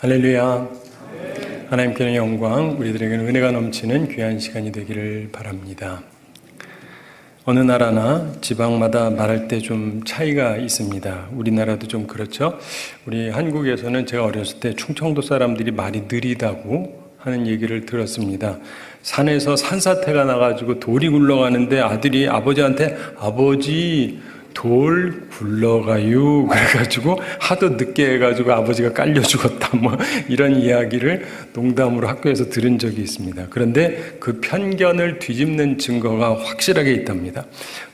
할렐루야. 하나님께는 영광, 우리들에게는 은혜가 넘치는 귀한 시간이 되기를 바랍니다. 어느 나라나 지방마다 말할 때 좀 차이가 있습니다. 우리나라도 좀 그렇죠. 우리 한국에서는 제가 어렸을 때 충청도 사람들이 말이 느리다고 하는 얘기를 들었습니다. 산에서 산사태가 나가지고 돌이 굴러가는데 아들이 아버지한테 아버지 돌 굴러가요 그래가지고 하도 늦게 해가지고 아버지가 깔려 죽었다 뭐 이런 이야기를 농담으로 학교에서 들은 적이 있습니다. 그런데 그 편견을 뒤집는 증거가 확실하게 있답니다.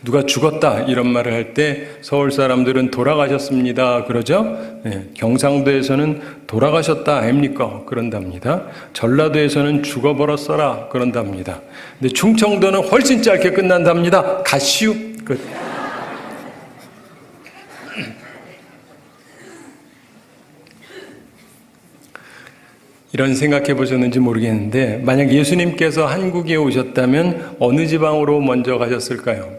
누가 죽었다 이런 말을 할 때 서울 사람들은 돌아가셨습니다 그러죠. 경상도에서는 돌아가셨다 아닙니까 그런답니다. 전라도에서는 죽어버렸어라 그런답니다. 근데 충청도는 훨씬 짧게 끝난답니다. 가시우 끝. 이런 생각해 보셨는지 모르겠는데 만약 예수님께서 한국에 오셨다면 어느 지방으로 먼저 가셨을까요?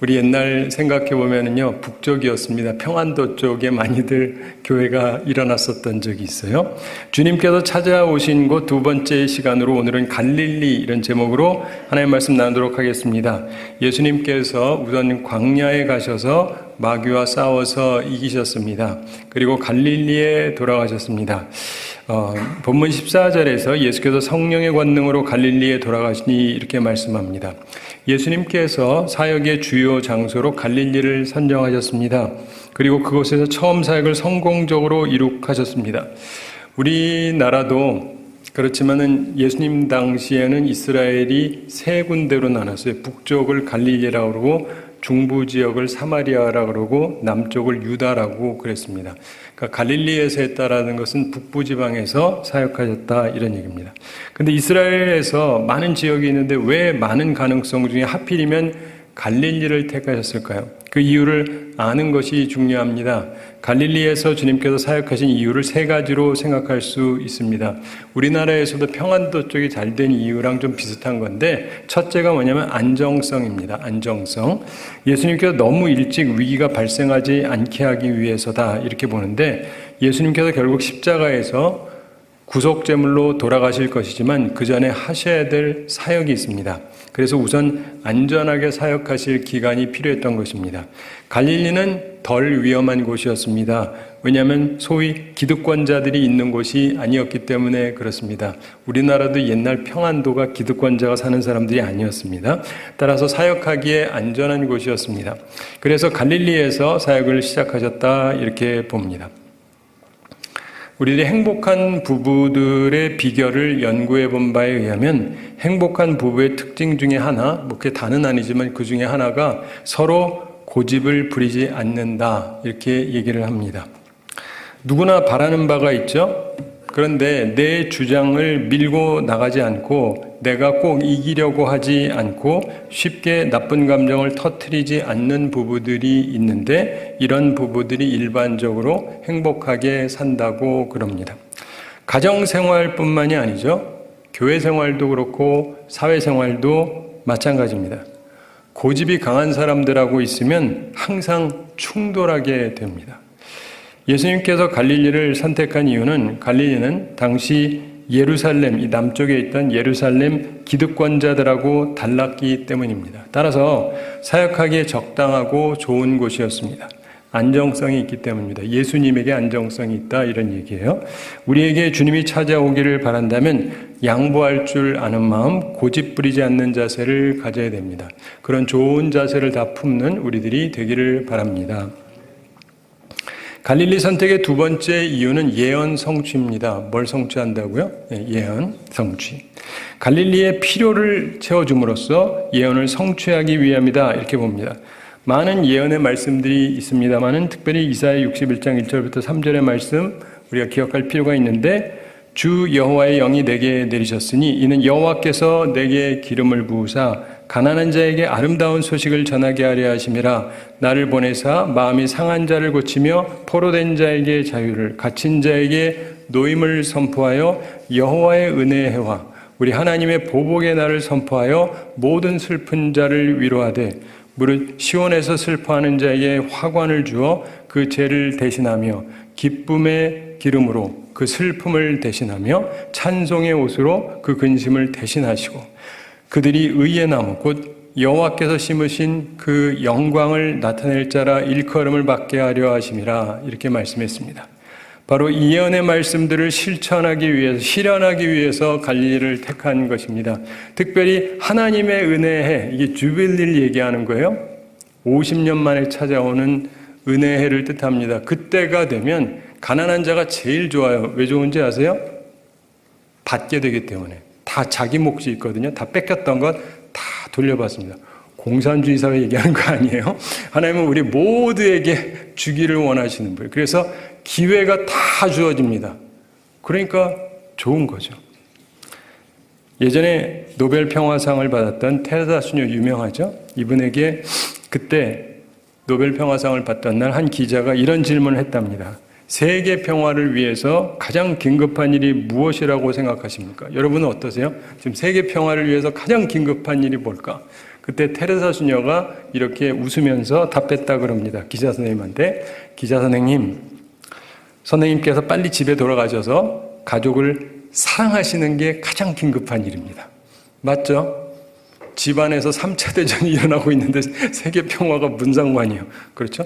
우리 옛날 생각해 보면은요 북쪽이었습니다. 평안도 쪽에 많이들 교회가 일어났었던 적이 있어요. 주님께서 찾아오신 곳 두 번째 시간으로 오늘은 갈릴리 이런 제목으로 하나님의 말씀 나누도록 하겠습니다. 예수님께서 우선 광야에 가셔서 마귀와 싸워서 이기셨습니다. 그리고 갈릴리에 돌아가셨습니다. 본문 14절에서 예수께서 성령의 권능으로 갈릴리에 돌아가시니 이렇게 말씀합니다. 예수님께서 사역의 주요 장소로 갈릴리를 선정하셨습니다. 그리고 그곳에서 처음 사역을 성공적으로 이룩하셨습니다. 우리나라도 그렇지만은 예수님 당시에는 이스라엘이 세 군데로 나눴어요. 북쪽을 갈릴리라고 그러고 중부 지역을 사마리아라고 그러고 남쪽을 유다라고 그랬습니다. 그러니까 갈릴리에서 했다라는 것은 북부 지방에서 사역하셨다 이런 얘기입니다. 근데 이스라엘에서 많은 지역이 있는데 왜 많은 가능성 중에 하필이면 갈릴리를 택하셨을까요? 그 이유를 아는 것이 중요합니다. 갈릴리에서 주님께서 사역하신 이유를 세 가지로 생각할 수 있습니다. 우리나라에서도 평안도 쪽이 잘 된 이유랑 좀 비슷한 건데 첫째가 뭐냐면 안정성입니다. 안정성. 예수님께서 너무 일찍 위기가 발생하지 않게 하기 위해서다 이렇게 보는데 예수님께서 결국 십자가에서 구속제물로 돌아가실 것이지만 그 전에 하셔야 될 사역이 있습니다. 그래서 우선 안전하게 사역하실 기간이 필요했던 것입니다. 갈릴리는 덜 위험한 곳이었습니다. 왜냐하면 소위 기득권자들이 있는 곳이 아니었기 때문에 그렇습니다. 우리나라도 옛날 평안도가 기득권자가 사는 사람들이 아니었습니다. 따라서 사역하기에 안전한 곳이었습니다. 그래서 갈릴리에서 사역을 시작하셨다 이렇게 봅니다. 우리들이 행복한 부부들의 비결을 연구해 본 바에 의하면 행복한 부부의 특징 중에 하나, 뭐 그게 다는 아니지만 그 중에 하나가 서로 고집을 부리지 않는다 이렇게 얘기를 합니다. 누구나 바라는 바가 있죠. 그런데 내 주장을 밀고 나가지 않고 내가 꼭 이기려고 하지 않고 쉽게 나쁜 감정을 터뜨리지 않는 부부들이 있는데 이런 부부들이 일반적으로 행복하게 산다고 그럽니다. 가정생활뿐만이 아니죠. 교회생활도 그렇고 사회생활도 마찬가지입니다. 고집이 강한 사람들하고 있으면 항상 충돌하게 됩니다. 예수님께서 갈릴리를 선택한 이유는 갈릴리는 당시 예루살렘, 이 남쪽에 있던 예루살렘 기득권자들하고 달랐기 때문입니다. 따라서 사역하기에 적당하고 좋은 곳이었습니다. 안정성이 있기 때문입니다. 예수님에게 안정성이 있다 이런 얘기예요. 우리에게 주님이 찾아오기를 바란다면 양보할 줄 아는 마음, 고집 부리지 않는 자세를 가져야 됩니다. 그런 좋은 자세를 다 품는 우리들이 되기를 바랍니다. 갈릴리 선택의 두 번째 이유는 예언 성취입니다. 뭘 성취한다고요? 예언 성취. 갈릴리의 필요를 채워줌으로써 예언을 성취하기 위함이다 이렇게 봅니다. 많은 예언의 말씀들이 있습니다만은 특별히 이사야 61장 1절부터 3절의 말씀 우리가 기억할 필요가 있는데 주 여호와의 영이 내게 내리셨으니 이는 여호와께서 내게 기름을 부으사 가난한 자에게 아름다운 소식을 전하게 하려 하심이라. 나를 보내사 마음이 상한 자를 고치며 포로된 자에게 자유를, 갇힌 자에게 노임을 선포하여 여호와의 은혜의 해와 우리 하나님의 보복의 날을 선포하여 모든 슬픈 자를 위로하되 무릇 시온에서 슬퍼하는 자에게 화관을 주어 그 죄를 대신하며 기쁨의 기름으로 그 슬픔을 대신하며 찬송의 옷으로 그 근심을 대신하시고 그들이 의의 나무 곧 여호와께서 심으신 그 영광을 나타낼 자라 일컬음을 받게 하려 하심이라 이렇게 말씀했습니다. 바로 이 예언의 말씀들을 실천하기 위해서 실현하기 위해서 갈릴리를 택한 것입니다. 특별히 하나님의 은혜해 이게 주빌리를 얘기하는 거예요. 50년 만에 찾아오는 은혜해를 뜻합니다. 그때가 되면 가난한 자가 제일 좋아요. 왜 좋은지 아세요? 받게 되기 때문에. 다 자기 몫이 있거든요. 다 뺏겼던 것 다 돌려받습니다. 공산주의사가 얘기하는 거 아니에요? 하나님은 우리 모두에게 주기를 원하시는 분이에요. 그래서 기회가 다 주어집니다. 그러니까 좋은 거죠. 예전에 노벨 평화상을 받았던 테레사 수녀 유명하죠? 이분에게 그때 노벨 평화상을 받던 날 한 기자가 이런 질문을 했답니다. 세계 평화를 위해서 가장 긴급한 일이 무엇이라고 생각하십니까? 여러분은 어떠세요? 지금 세계 평화를 위해서 가장 긴급한 일이 뭘까? 그때 테레사 수녀가 이렇게 웃으면서 답했다 그럽니다. 기자 선생님한테. 기자 선생님, 선생님께서 빨리 집에 돌아가셔서 가족을 사랑하시는 게 가장 긴급한 일입니다. 맞죠? 집안에서 3차 대전이 일어나고 있는데 세계 평화가 무슨 상관이에요? 그렇죠?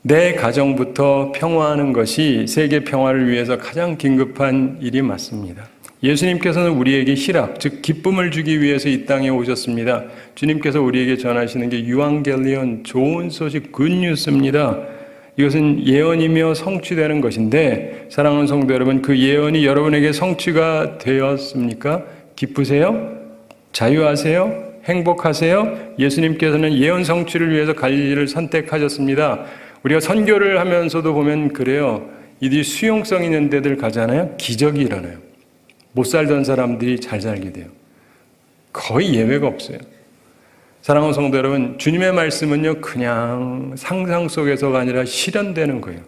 내 가정부터 평화하는 것이 세계 평화를 위해서 가장 긴급한 일이 맞습니다. 예수님께서는 우리에게 희락, 즉 기쁨을 주기 위해서 이 땅에 오셨습니다. 주님께서 우리에게 전하시는 게 유앙겔리온, 좋은 소식, 굿뉴스입니다. 이것은 예언이며 성취되는 것인데 사랑하는 성도 여러분, 그 예언이 여러분에게 성취가 되었습니까? 기쁘세요? 자유하세요? 행복하세요? 예수님께서는 예언 성취를 위해서 갈릴리를 선택하셨습니다. 우리가 선교를 하면서도 보면 그래요. 이들이 수용성 있는 데들 가잖아요. 기적이 일어나요. 못 살던 사람들이 잘 살게 돼요. 거의 예외가 없어요. 사랑하는 성도 여러분, 주님의 말씀은요, 그냥 상상 속에서가 아니라 실현되는 거예요.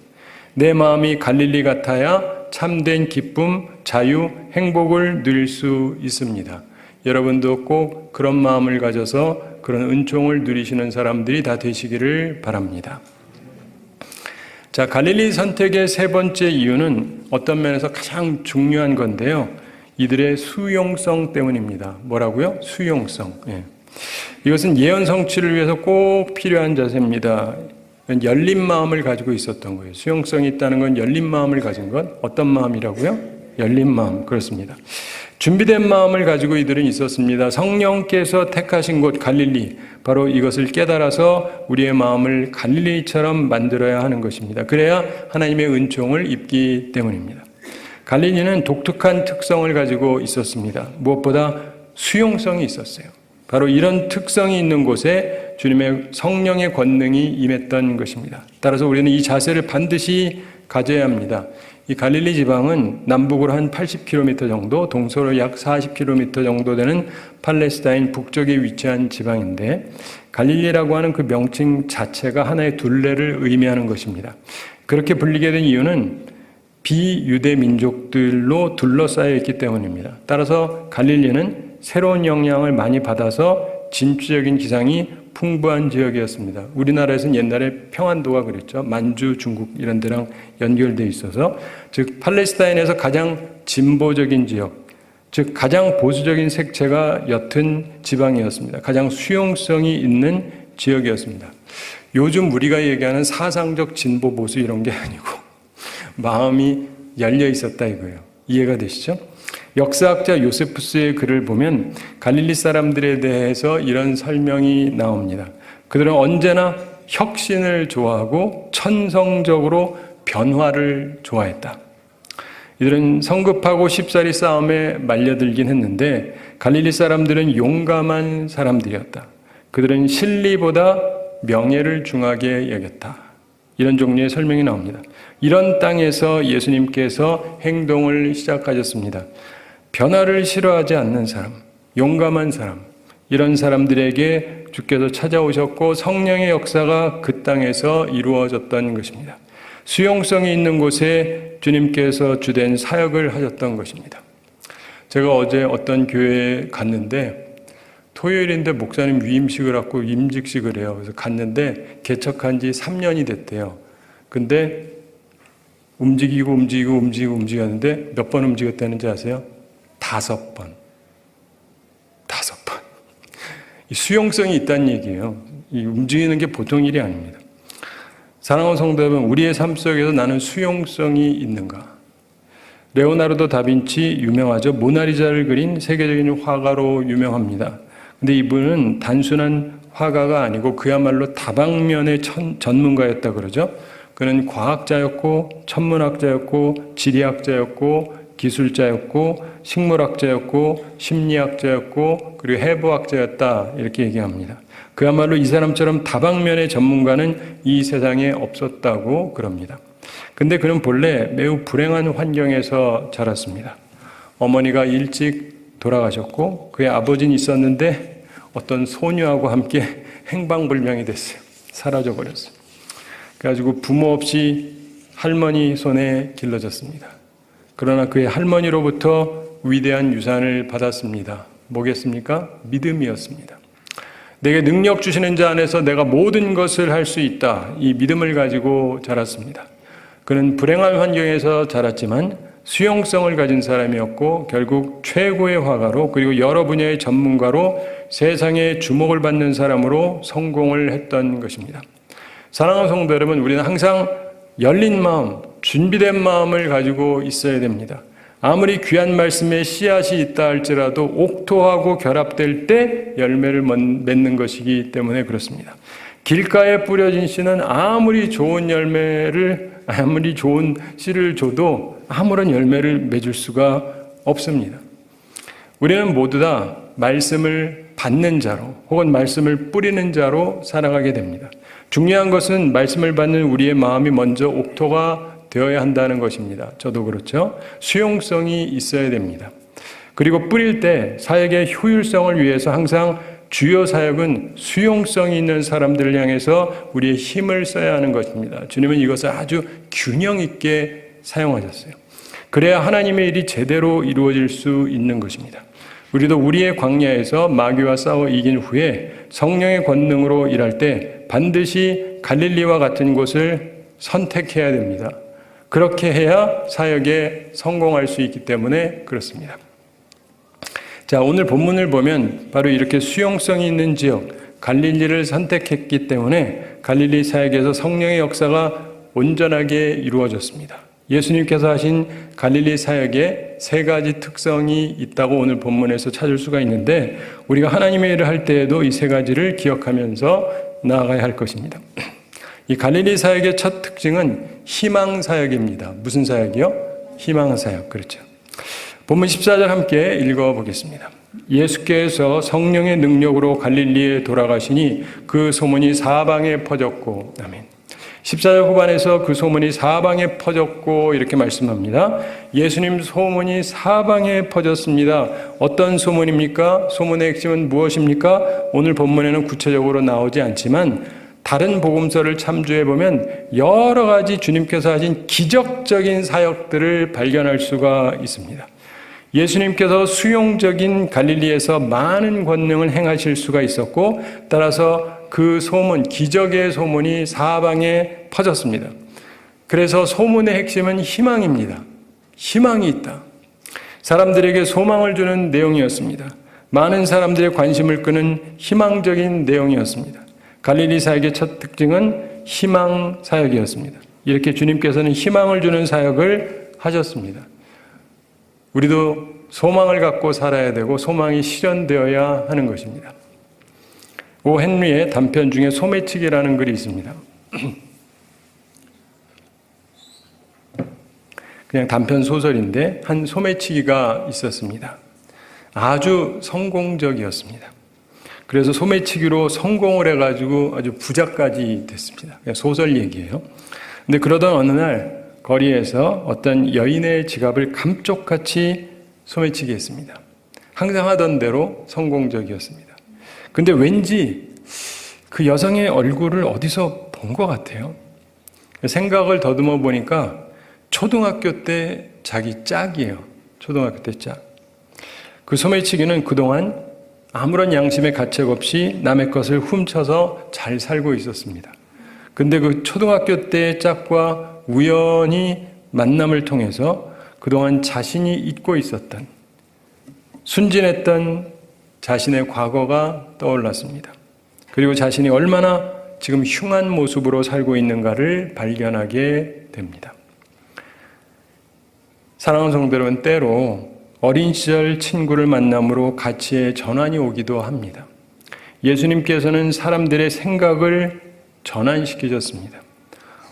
내 마음이 갈릴리 같아야 참된 기쁨, 자유, 행복을 누릴 수 있습니다. 여러분도 꼭 그런 마음을 가져서 그런 은총을 누리시는 사람들이 다 되시기를 바랍니다. 자, 갈릴리 선택의 세 번째 이유는 어떤 면에서 가장 중요한 건데요. 이들의 수용성 때문입니다. 뭐라고요? 수용성. 예. 이것은 예언 성취를 위해서 꼭 필요한 자세입니다. 열린 마음을 가지고 있었던 거예요. 수용성이 있다는 건 열린 마음을 가진 건 어떤 마음이라고요? 열린 마음. 그렇습니다. 준비된 마음을 가지고 이들은 있었습니다. 성령께서 택하신 곳 갈릴리, 바로 이것을 깨달아서 우리의 마음을 갈릴리처럼 만들어야 하는 것입니다. 그래야 하나님의 은총을 입기 때문입니다. 갈릴리는 독특한 특성을 가지고 있었습니다. 무엇보다 수용성이 있었어요. 바로 이런 특성이 있는 곳에 주님의 성령의 권능이 임했던 것입니다. 따라서 우리는 이 자세를 반드시 가져야 합니다. 이 갈릴리 지방은 남북으로 한 80km 정도, 동서로 약 40km 정도 되는 팔레스타인 북쪽에 위치한 지방인데 갈릴리라고 하는 그 명칭 자체가 하나의 둘레를 의미하는 것입니다. 그렇게 불리게 된 이유는 비유대 민족들로 둘러싸여 있기 때문입니다. 따라서 갈릴리는 새로운 영향을 많이 받아서 진취적인 기상이 풍부한 지역이었습니다. 우리나라에서는 옛날에 평안도가 그랬죠. 만주, 중국 이런 데랑 연결되어 있어서 즉 팔레스타인에서 가장 진보적인 지역, 즉 가장 보수적인 색채가 옅은 지방이었습니다. 가장 수용성이 있는 지역이었습니다. 요즘 우리가 얘기하는 사상적 진보 보수 이런 게 아니고 마음이 열려 있었다 이거예요. 이해가 되시죠? 역사학자 요세푸스의 글을 보면 갈릴리 사람들에 대해서 이런 설명이 나옵니다. 그들은 언제나 혁신을 좋아하고 천성적으로 변화를 좋아했다. 이들은 성급하고 쉽사리 싸움에 말려들긴 했는데 갈릴리 사람들은 용감한 사람들이었다. 그들은 실리보다 명예를 중하게 여겼다. 이런 종류의 설명이 나옵니다. 이런 땅에서 예수님께서 행동을 시작하셨습니다. 변화를 싫어하지 않는 사람, 용감한 사람, 이런 사람들에게 주께서 찾아오셨고 성령의 역사가 그 땅에서 이루어졌던 것입니다. 수용성이 있는 곳에 주님께서 주된 사역을 하셨던 것입니다. 제가 어제 어떤 교회에 갔는데 토요일인데 목사님 위임식을 하고 임직식을 해요. 그래서 갔는데 개척한 지 3년이 됐대요. 근데 움직이는데 몇 번 움직였다는지 아세요? 5번. 5번. 이 수용성이 있다는 얘기예요. 이 움직이는 게 보통 일이 아닙니다. 사랑하는 성도 여러분, 우리의 삶 속에서 나는 수용성이 있는가? 레오나르도 다빈치 유명하죠. 모나리자를 그린 세계적인 화가로 유명합니다. 근데 이분은 단순한 화가가 아니고 그야말로 다방면의 전문가였다 그러죠. 그는 과학자였고 천문학자였고 지리학자였고 기술자였고 식물학자였고 심리학자였고 그리고 해부학자였다 이렇게 얘기합니다. 그야말로 이 사람처럼 다방면의 전문가는 이 세상에 없었다고 그럽니다. 근데 그는 본래 매우 불행한 환경에서 자랐습니다. 어머니가 일찍 돌아가셨고 그의 아버지는 있었는데 어떤 소녀하고 함께 행방불명이 됐어요. 사라져 버렸어요. 그래가지고 부모 없이 할머니 손에 길러졌습니다. 그러나 그의 할머니로부터 위대한 유산을 받았습니다. 뭐겠습니까? 믿음이었습니다. 내게 능력 주시는 자 안에서 내가 모든 것을 할 수 있다. 이 믿음을 가지고 자랐습니다. 그는 불행한 환경에서 자랐지만 수용성을 가진 사람이었고 결국 최고의 화가로 그리고 여러 분야의 전문가로 세상에 주목을 받는 사람으로 성공을 했던 것입니다. 사랑하는 성도 여러분, 우리는 항상 열린 마음, 준비된 마음을 가지고 있어야 됩니다. 아무리 귀한 말씀에 씨앗이 있다 할지라도 옥토하고 결합될 때 열매를 맺는 것이기 때문에 그렇습니다. 길가에 뿌려진 씨는 아무리 좋은 씨를 줘도 아무런 열매를 맺을 수가 없습니다. 우리는 모두 다 말씀을 받는 자로 혹은 말씀을 뿌리는 자로 살아가게 됩니다. 중요한 것은 말씀을 받는 우리의 마음이 먼저 옥토가 되어야 한다는 것입니다. 저도 그렇죠. 수용성이 있어야 됩니다. 그리고 뿌릴 때 사역의 효율성을 위해서 항상 주요 사역은 수용성이 있는 사람들을 향해서 우리의 힘을 써야 하는 것입니다. 주님은 이것을 아주 균형 있게 사용하셨어요. 그래야 하나님의 일이 제대로 이루어질 수 있는 것입니다. 우리도 우리의 광야에서 마귀와 싸워 이긴 후에 성령의 권능으로 일할 때 반드시 갈릴리와 같은 곳을 선택해야 됩니다. 그렇게 해야 사역에 성공할 수 있기 때문에 그렇습니다. 자, 오늘 본문을 보면 바로 이렇게 수용성이 있는 지역 갈릴리를 선택했기 때문에 갈릴리 사역에서 성령의 역사가 온전하게 이루어졌습니다. 예수님께서 하신 갈릴리 사역에 3가지 특성이 있다고 오늘 본문에서 찾을 수가 있는데 우리가 하나님의 일을 할 때에도 이 3가지를 기억하면서 나아가야 할 것입니다. 이 갈릴리 사역의 첫 특징은 희망 사역입니다. 무슨 사역이요? 희망 사역. 그렇죠. 본문 14절 함께 읽어보겠습니다. 예수께서 성령의 능력으로 갈릴리에 돌아가시니 그 소문이 사방에 퍼졌고 아멘. 14절 후반에서 그 소문이 사방에 퍼졌고 이렇게 말씀합니다. 예수님 소문이 사방에 퍼졌습니다. 어떤 소문입니까? 소문의 핵심은 무엇입니까? 오늘 본문에는 구체적으로 나오지 않지만 다른 복음서를 참조해 보면 여러 가지 주님께서 하신 기적적인 사역들을 발견할 수가 있습니다. 예수님께서 수용적인 갈릴리에서 많은 권능을 행하실 수가 있었고 따라서 그 소문, 기적의 소문이 사방에 퍼졌습니다. 그래서 소문의 핵심은 희망입니다. 희망이 있다. 사람들에게 소망을 주는 내용이었습니다. 많은 사람들의 관심을 끄는 희망적인 내용이었습니다. 갈릴리 사역의 첫 특징은 희망 사역이었습니다. 이렇게 주님께서는 희망을 주는 사역을 하셨습니다. 우리도 소망을 갖고 살아야 되고 소망이 실현되어야 하는 것입니다. 오 헨리의 단편 중에 소매치기라는 글이 있습니다. 그냥 단편 소설인데 한 소매치기가 있었습니다. 아주 성공적이었습니다. 그래서 소매치기로 성공을 해가지고 아주 부자까지 됐습니다. 소설 얘기예요. 근데 그러던 어느 날 거리에서 어떤 여인의 지갑을 감쪽같이 소매치기 했습니다. 항상 하던 대로 성공적이었습니다. 근데 왠지 그 여성의 얼굴을 어디서 본 것 같아요. 생각을 더듬어 보니까 초등학교 때 자기 짝이에요. 초등학교 때 짝. 그 소매치기는 그동안 아무런 양심의 가책 없이 남의 것을 훔쳐서 잘 살고 있었습니다. 근데 그 초등학교 때의 짝과 우연히 만남을 통해서 그동안 자신이 잊고 있었던, 순진했던 자신의 과거가 떠올랐습니다. 그리고 자신이 얼마나 지금 흉한 모습으로 살고 있는가를 발견하게 됩니다. 사랑하는 성도 여러분, 때로 어린 시절 친구를 만남으로 가치의 전환이 오기도 합니다. 예수님께서는 사람들의 생각을 전환시키셨습니다.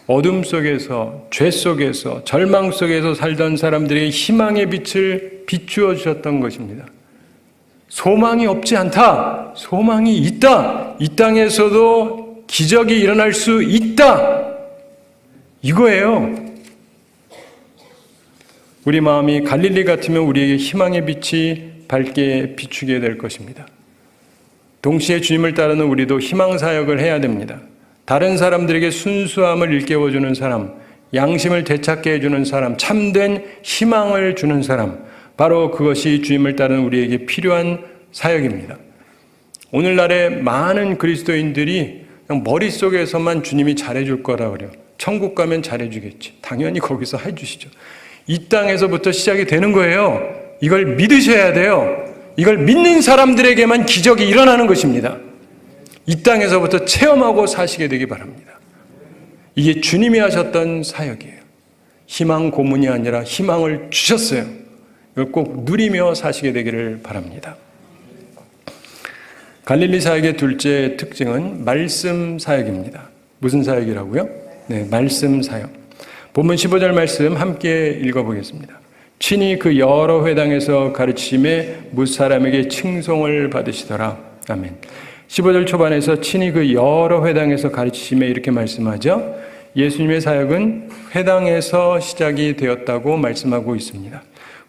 어둠 속에서, 죄 속에서, 절망 속에서 살던 사람들에게 희망의 빛을 비추어 주셨던 것입니다. 소망이 없지 않다. 소망이 있다. 이 땅에서도 기적이 일어날 수 있다. 이거예요. 우리 마음이 갈릴리 같으면 우리에게 희망의 빛이 밝게 비추게 될 것입니다. 동시에 주님을 따르는 우리도 희망 사역을 해야 됩니다. 다른 사람들에게 순수함을 일깨워주는 사람, 양심을 되찾게 해주는 사람, 참된 희망을 주는 사람, 바로 그것이 주님을 따르는 우리에게 필요한 사역입니다. 오늘날의 많은 그리스도인들이 그냥 머릿속에서만 주님이 잘해줄 거라 그래요. 천국 가면 잘해주겠지. 당연히 거기서 해주시죠. 이 땅에서부터 시작이 되는 거예요. 이걸 믿으셔야 돼요. 이걸 믿는 사람들에게만 기적이 일어나는 것입니다. 이 땅에서부터 체험하고 사시게 되기 바랍니다. 이게 주님이 하셨던 사역이에요. 희망 고문이 아니라 희망을 주셨어요. 이걸 꼭 누리며 사시게 되기를 바랍니다. 갈릴리 사역의 둘째 특징은 말씀 사역입니다. 무슨 사역이라고요? 네, 말씀 사역. 본문 15절 말씀 함께 읽어보겠습니다. 친히 그 여러 회당에서 가르치심에 뭇사람에게 칭송을 받으시더라. 아멘. 15절 초반에서 친히 그 여러 회당에서 가르치심에 이렇게 말씀하죠. 예수님의 사역은 회당에서 시작이 되었다고 말씀하고 있습니다.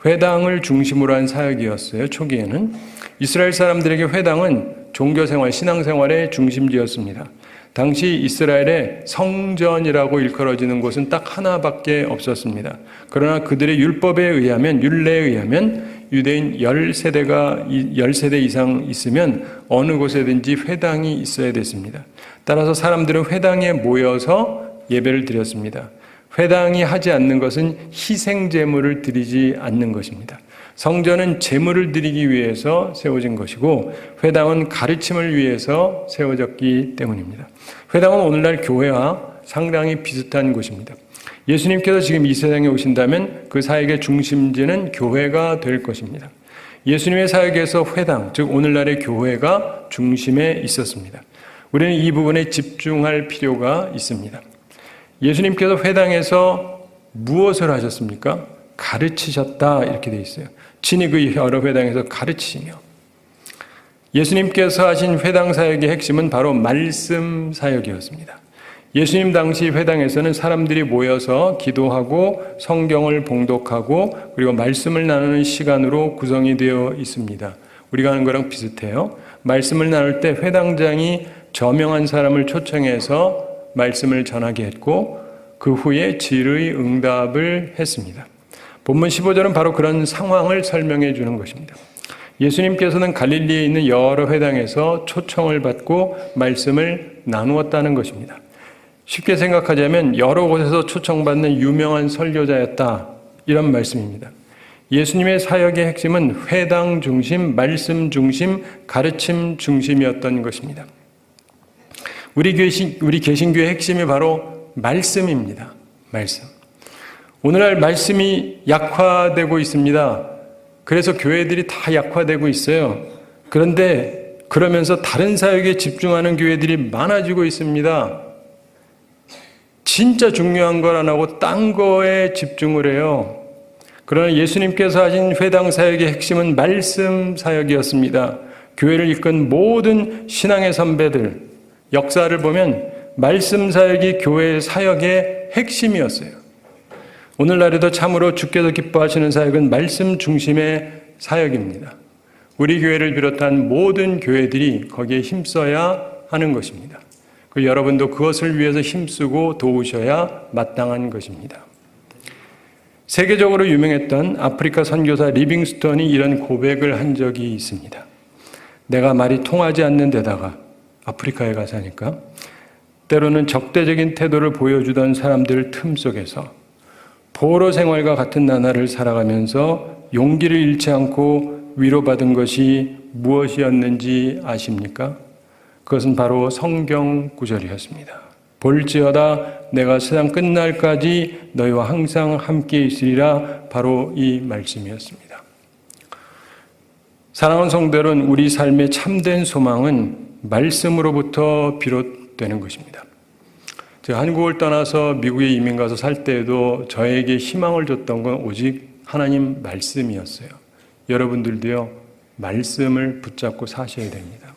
회당을 중심으로 한 사역이었어요. 초기에는 이스라엘 사람들에게 회당은 종교생활, 신앙생활의 중심지였습니다. 당시 이스라엘의 성전이라고 일컬어지는 곳은 딱 하나밖에 없었습니다. 그러나 그들의 율법에 의하면, 율례에 의하면 유대인 10세대 이상 있으면 어느 곳에든지 회당이 있어야 됐습니다. 따라서 사람들은 회당에 모여서 예배를 드렸습니다. 회당이 하지 않는 것은 희생제물을 드리지 않는 것입니다. 성전은 제물을 드리기 위해서 세워진 것이고 회당은 가르침을 위해서 세워졌기 때문입니다. 회당은 오늘날 교회와 상당히 비슷한 곳입니다. 예수님께서 지금 이 세상에 오신다면 그 사역의 중심지는 교회가 될 것입니다. 예수님의 사역에서 회당, 즉 오늘날의 교회가 중심에 있었습니다. 우리는 이 부분에 집중할 필요가 있습니다. 예수님께서 회당에서 무엇을 하셨습니까? 가르치셨다 이렇게 되어 있어요. 친히 그 여러 회당에서 가르치시며. 예수님께서 하신 회당 사역의 핵심은 바로 말씀 사역이었습니다. 예수님 당시 회당에서는 사람들이 모여서 기도하고 성경을 봉독하고 그리고 말씀을 나누는 시간으로 구성이 되어 있습니다. 우리가 하는 거랑 비슷해요. 말씀을 나눌 때 회당장이 저명한 사람을 초청해서 말씀을 전하게 했고 그 후에 질의 응답을 했습니다. 본문 15절은 바로 그런 상황을 설명해 주는 것입니다. 예수님께서는 갈릴리에 있는 여러 회당에서 초청을 받고 말씀을 나누었다는 것입니다. 쉽게 생각하자면 여러 곳에서 초청받는 유명한 설교자였다 이런 말씀입니다. 예수님의 사역의 핵심은 회당 중심, 말씀 중심, 가르침 중심이었던 것입니다. 우리 개신교의 핵심이 바로 말씀입니다. 말씀. 오늘날 말씀이 약화되고 있습니다. 그래서 교회들이 다 약화되고 있어요. 그런데 그러면서 다른 사역에 집중하는 교회들이 많아지고 있습니다. 진짜 중요한 걸 안 하고 딴 거에 집중을 해요. 그러나 예수님께서 하신 회당 사역의 핵심은 말씀 사역이었습니다. 교회를 이끈 모든 신앙의 선배들, 역사를 보면 말씀 사역이 교회의 사역의 핵심이었어요. 오늘날에도 참으로 주께서 기뻐하시는 사역은 말씀 중심의 사역입니다. 우리 교회를 비롯한 모든 교회들이 거기에 힘써야 하는 것입니다. 여러분도 그것을 위해서 힘쓰고 도우셔야 마땅한 것입니다. 세계적으로 유명했던 아프리카 선교사 리빙스턴이 이런 고백을 한 적이 있습니다. 내가 말이 통하지 않는 데다가 아프리카에 가사니까 때로는 적대적인 태도를 보여주던 사람들 틈 속에서 포로 생활과 같은 나날을 살아가면서 용기를 잃지 않고 위로받은 것이 무엇이었는지 아십니까? 그것은 바로 성경 구절이었습니다. 볼지어다 내가 세상 끝날까지 너희와 항상 함께 있으리라. 바로 이 말씀이었습니다. 사랑하는 성도 여러분, 우리 삶의 참된 소망은 말씀으로부터 비롯되는 것입니다. 제가 한국을 떠나서 미국에 이민 가서 살 때에도 저에게 희망을 줬던 건 오직 하나님 말씀이었어요. 여러분들도요, 말씀을 붙잡고 사셔야 됩니다.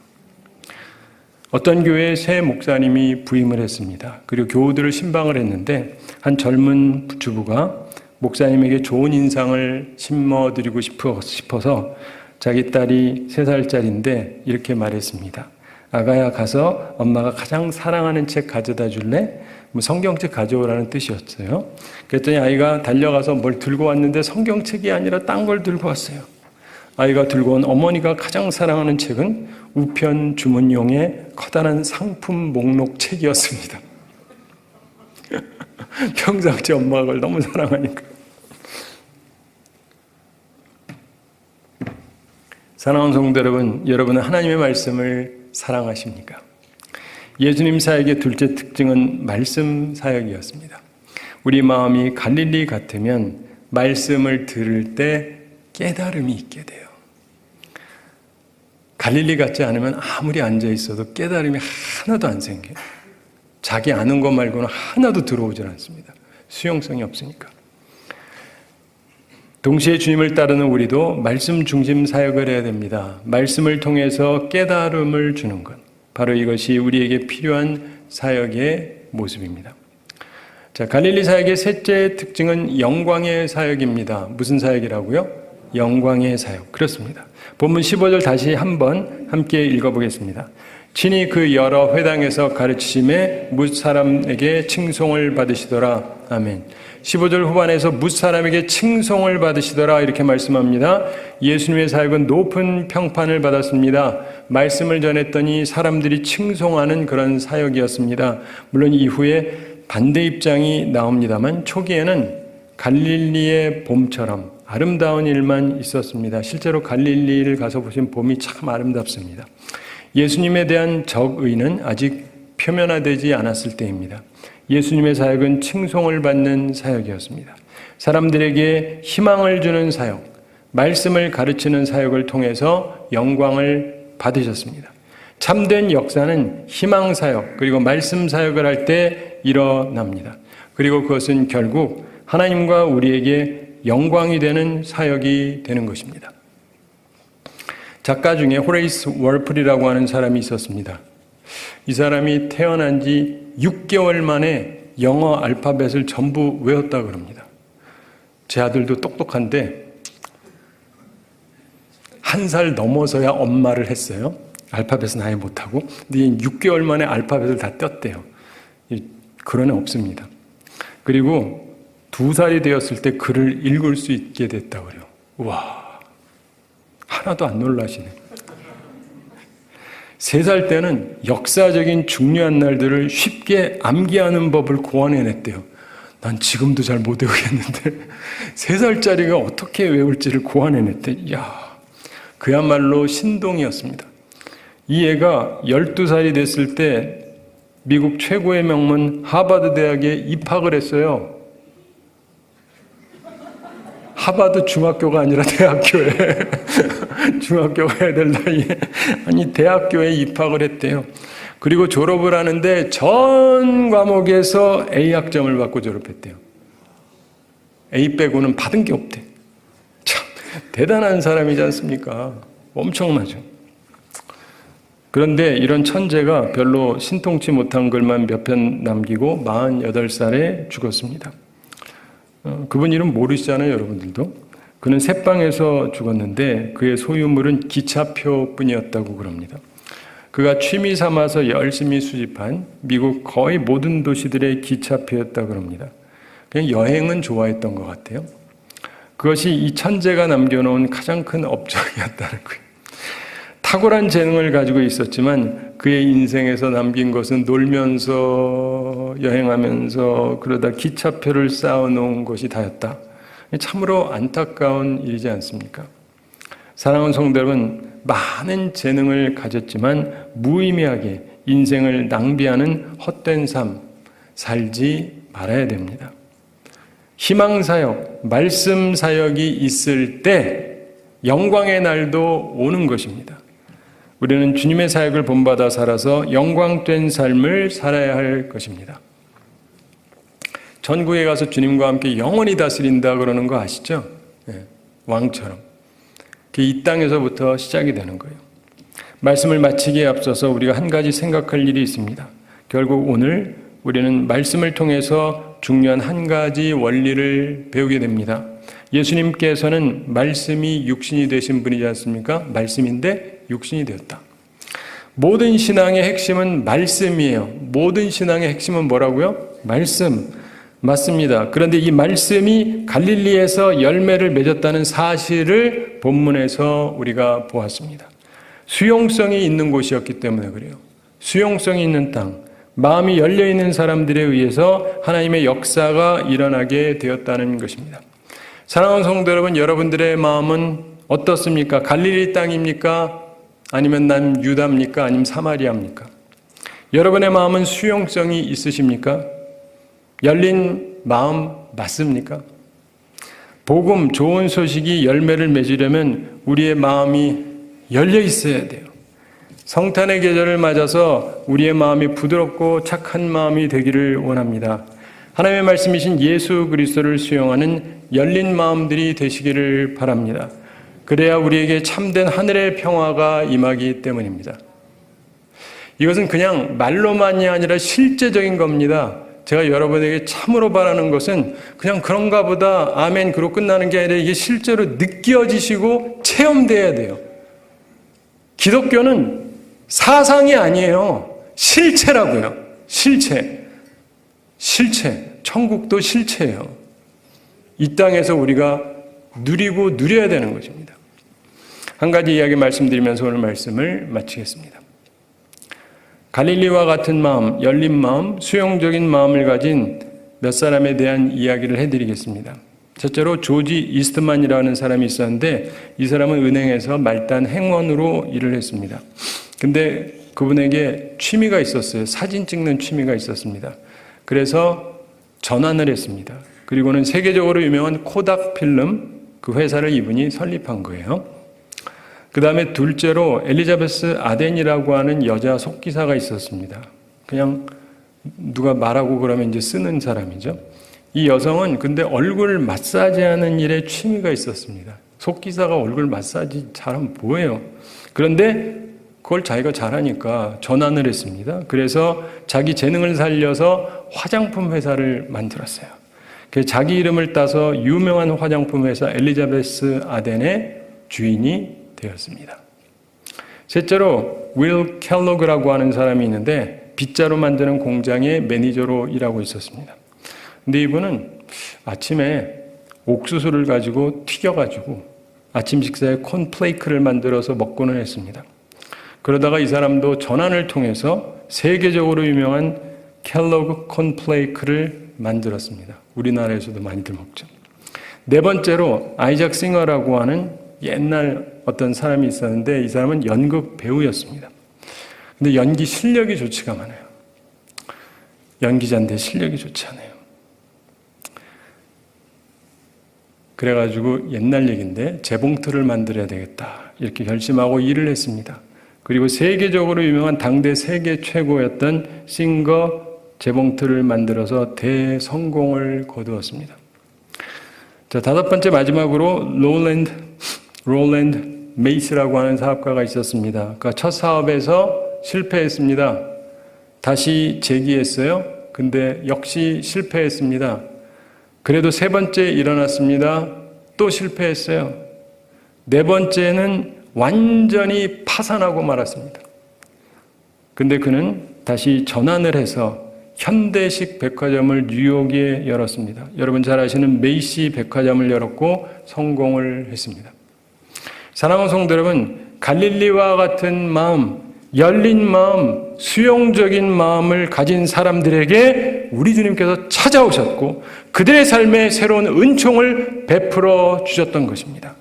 어떤 교회에 새 목사님이 부임을 했습니다. 그리고 교우들을 신방을 했는데 한 젊은 주부가 목사님에게 좋은 인상을 심어드리고 싶어서 자기 딸이 3살짜리인데 이렇게 말했습니다. 아가야, 가서 엄마가 가장 사랑하는 책 가져다 줄래? 성경책 가져오라는 뜻이었어요. 그랬더니 아이가 달려가서 뭘 들고 왔는데 성경책이 아니라 딴 걸 들고 왔어요. 아이가 들고 온 어머니가 가장 사랑하는 책은 우편 주문용의 커다란 상품 목록 책이었습니다. 평상시 엄마가 그걸 너무 사랑하니까. 사랑하는 성도 여러분, 여러분은 하나님의 말씀을 사랑하십니까? 예수님 사역의 둘째 특징은 말씀 사역이었습니다. 우리 마음이 갈릴리 같으면 말씀을 들을 때 깨달음이 있게 돼요. 갈릴리 같지 않으면 아무리 앉아 있어도 깨달음이 하나도 안 생겨요. 자기 아는 것 말고는 하나도 들어오질 않습니다. 수용성이 없으니까. 동시에 주님을 따르는 우리도 말씀 중심 사역을 해야 됩니다. 말씀을 통해서 깨달음을 주는 것. 바로 이것이 우리에게 필요한 사역의 모습입니다. 자, 갈릴리 사역의 셋째 특징은 영광의 사역입니다. 무슨 사역이라고요? 영광의 사역. 그렇습니다. 본문 15절 다시 한번 함께 읽어보겠습니다. 친히 그 여러 회당에서 가르치심에 뭇 사람에게 칭송을 받으시더라. 아멘. 15절 후반에서 뭇 사람에게 칭송을 받으시더라 이렇게 말씀합니다. 예수님의 사역은 높은 평판을 받았습니다. 말씀을 전했더니 사람들이 칭송하는 그런 사역이었습니다. 물론 이후에 반대 입장이 나옵니다만 초기에는 갈릴리의 봄처럼 아름다운 일만 있었습니다. 실제로 갈릴리를 가서 보신 봄이 참 아름답습니다. 예수님에 대한 적의는 아직 표면화되지 않았을 때입니다. 예수님의 사역은 칭송을 받는 사역이었습니다. 사람들에게 희망을 주는 사역, 말씀을 가르치는 사역을 통해서 영광을 받으셨습니다. 참된 역사는 희망 사역 그리고 말씀 사역을 할 때 일어납니다. 그리고 그것은 결국 하나님과 우리에게 영광이 되는 사역이 되는 것입니다. 작가 중에 호레이스 월플이라고 하는 사람이 있었습니다. 이 사람이 태어난 지 6개월 만에 영어 알파벳을 전부 외웠다 그럽니다. 제 아들도 똑똑한데 1살 넘어서야 엄마를 했어요. 알파벳은 아예 못하고. 근데 6개월 만에 알파벳을 다 떴대요. 그런 애 없습니다. 그리고 2살이 되었을 때 글을 읽을 수 있게 됐다 그래요. 와, 하나도 안 놀라시네. 3살 때는 역사적인 중요한 날들을 쉽게 암기하는 법을 고안해냈대요. 난 지금도 잘 못 외우겠는데 3살짜리가 어떻게 외울지를 고안해냈대. 이야, 그야말로 신동이었습니다. 이 애가 12살이 됐을 때 미국 최고의 명문 하버드 대학에 입학을 했어요. 하버드 중학교가 아니라 대학교에 중학교 가야 될 나이에 아니 대학교에 입학을 했대요. 그리고 졸업을 하는데 전 과목에서 A 학점을 받고 졸업했대요. A 빼고는 받은 게 없대. 참 대단한 사람이지 않습니까? 엄청나죠. 그런데 이런 천재가 별로 신통치 못한 글만 몇 편 남기고 48살에 죽었습니다. 그분 이름 모르시잖아요, 여러분들도. 그는 새빵에서 죽었는데 그의 소유물은 기차표뿐이었다고 그럽니다. 그가 취미 삼아서 열심히 수집한 미국 거의 모든 도시들의 기차표였다고 그럽니다. 그냥 여행은 좋아했던 것 같아요. 그것이 이 천재가 남겨놓은 가장 큰 업적이었다는 거예요. 탁월한 재능을 가지고 있었지만 그의 인생에서 남긴 것은 놀면서 여행하면서 그러다 기차표를 쌓아놓은 것이 다였다. 참으로 안타까운 일이지 않습니까? 사랑하는 성도 여러분, 많은 재능을 가졌지만 무의미하게 인생을 낭비하는 헛된 삶 살지 말아야 됩니다. 희망사역, 말씀사역이 있을 때 영광의 날도 오는 것입니다. 우리는 주님의 사역을 본받아 살아서 영광된 삶을 살아야 할 것입니다. 천국에 가서 주님과 함께 영원히 다스린다 그러는 거 아시죠? 네, 왕처럼. 이 땅에서부터 시작이 되는 거예요. 말씀을 마치기에 앞서서 우리가 한 가지 생각할 일이 있습니다. 결국 오늘 우리는 말씀을 통해서 중요한 한 가지 원리를 배우게 됩니다. 예수님께서는 말씀이 육신이 되신 분이지 않습니까? 말씀인데 육신이 되었다. 모든 신앙의 핵심은 말씀이에요. 모든 신앙의 핵심은 뭐라고요? 말씀. 맞습니다. 그런데 이 말씀이 갈릴리에서 열매를 맺었다는 사실을 본문에서 우리가 보았습니다. 수용성이 있는 곳이었기 때문에 그래요. 수용성이 있는 땅, 마음이 열려있는 사람들에 의해서 하나님의 역사가 일어나게 되었다는 것입니다. 사랑하는 성도 여러분, 여러분들의 마음은 어떻습니까? 갈릴리 땅입니까? 아니면 난 유다입니까? 아니면 사마리아입니까? 여러분의 마음은 수용성이 있으십니까? 열린 마음 맞습니까? 복음, 좋은 소식이 열매를 맺으려면 우리의 마음이 열려 있어야 돼요. 성탄의 계절을 맞아서 우리의 마음이 부드럽고 착한 마음이 되기를 원합니다. 하나님의 말씀이신 예수 그리스도를 수용하는 열린 마음들이 되시기를 바랍니다. 그래야 우리에게 참된 하늘의 평화가 임하기 때문입니다. 이것은 그냥 말로만이 아니라 실제적인 겁니다. 제가 여러분에게 참으로 바라는 것은 그냥 그런가 보다 아멘 그러고 끝나는 게 아니라 이게 실제로 느껴지시고 체험돼야 돼요. 기독교는 사상이 아니에요. 실체라고요. 실체. 천국도 실체예요. 이 땅에서 우리가 누리고 누려야 되는 것입니다. 한 가지 이야기 말씀드리면서 오늘 말씀을 마치겠습니다. 갈릴리와 같은 마음, 열린 마음, 수용적인 마음을 가진 몇 사람에 대한 이야기를 해드리겠습니다. 첫째로 조지 이스트만이라는 사람이 있었는데 이 사람은 은행에서 말단 행원으로 일을 했습니다. 근데 그분에게 취미가 있었어요. 사진 찍는 취미가 있었습니다. 그래서 전환을 했습니다. 그리고는 세계적으로 유명한 코닥 필름 그 회사를 이분이 설립한 거예요. 그 다음에 둘째로 엘리자베스 아덴이라고 하는 여자 속기사가 있었습니다. 그냥 누가 말하고 그러면 이제 쓰는 사람이죠. 이 여성은 근데 얼굴 마사지하는 일에 취미가 있었습니다. 속기사가 얼굴 마사지 잘하면 뭐예요? 그런데 그걸 자기가 잘하니까 전환을 했습니다. 그래서 자기 재능을 살려서 화장품 회사를 만들었어요. 그래서 자기 이름을 따서 유명한 화장품 회사 엘리자베스 아덴의 주인이 되었습니다. 셋째로 윌 켈로그라고 하는 사람이 있는데 빗자루 만드는 공장의 매니저로 일하고 있었습니다. 근데 이분은 아침에 옥수수를 가지고 튀겨가지고 아침 식사에 콘플레이크를 만들어서 먹고는 했습니다. 그러다가 이 사람도 전환을 통해서 세계적으로 유명한 켈로그 콘플레이크를 만들었습니다. 우리나라에서도 많이들 먹죠. 네 번째로 아이작 싱어라고 하는 옛날 어떤 사람이 있었는데 이 사람은 연극 배우였습니다. 근데 연기 실력이 좋지가 않아요. 연기자인데 실력이 좋지 않아요. 그래가지고 옛날 얘기인데 재봉틀을 만들어야 되겠다 이렇게 결심하고 일을 했습니다. 그리고 세계적으로 유명한 당대 세계 최고였던 싱거 재봉틀을 만들어서 대성공을 거두었습니다. 자, 다섯 번째 마지막으로 롤랜드 메이스라고 하는 사업가가 있었습니다. 그러니까 첫 사업에서 실패했습니다. 다시 재기했어요. 근데 역시 실패했습니다. 그래도 세 번째 일어났습니다. 또 실패했어요. 네 번째는 완전히 파산하고 말았습니다. 근데 그는 다시 전환을 해서 현대식 백화점을 뉴욕에 열었습니다. 여러분 잘 아시는 메이시 백화점을 열었고 성공을 했습니다. 사랑하는 성도 여러분, 갈릴리와 같은 마음, 열린 마음, 수용적인 마음을 가진 사람들에게 우리 주님께서 찾아오셨고 그들의 삶에 새로운 은총을 베풀어 주셨던 것입니다.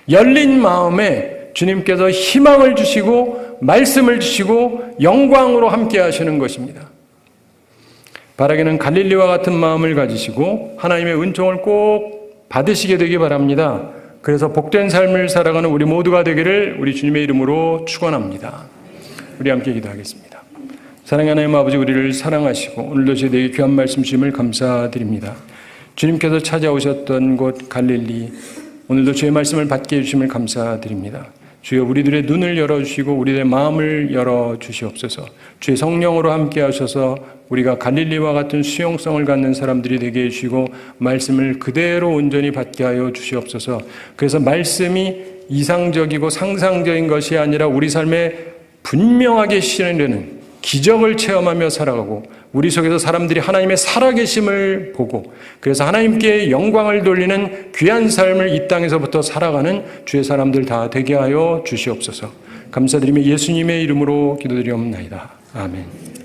열린 마음에 주님께서 희망을 주시고 말씀을 주시고 영광으로 함께 하시는 것입니다. 바라기는 갈릴리와 같은 마음을 가지시고 하나님의 은총을 꼭 받으시게 되기 바랍니다. 그래서 복된 삶을 살아가는 우리 모두가 되기를 우리 주님의 이름으로 축원합니다. 우리 함께 기도하겠습니다. 사랑하는 하나님 아버지, 우리를 사랑하시고 오늘도 저희에게 귀한 말씀 주심을 감사드립니다. 주님께서 찾아오셨던 곳 갈릴리, 오늘도 주의 말씀을 받게 해주심을 감사드립니다. 주여, 우리들의 눈을 열어주시고 우리들의 마음을 열어주시옵소서. 주의 성령으로 함께 하셔서 우리가 갈릴리와 같은 수용성을 갖는 사람들이 되게 해주시고 말씀을 그대로 온전히 받게 하여 주시옵소서. 그래서 말씀이 이상적이고 상상적인 것이 아니라 우리 삶에 분명하게 실현되는 기적을 체험하며 살아가고 우리 속에서 사람들이 하나님의 살아계심을 보고 그래서 하나님께 영광을 돌리는 귀한 삶을 이 땅에서부터 살아가는 주의 사람들 다 되게 하여 주시옵소서. 감사드리며 예수님의 이름으로 기도드리옵나이다. 아멘.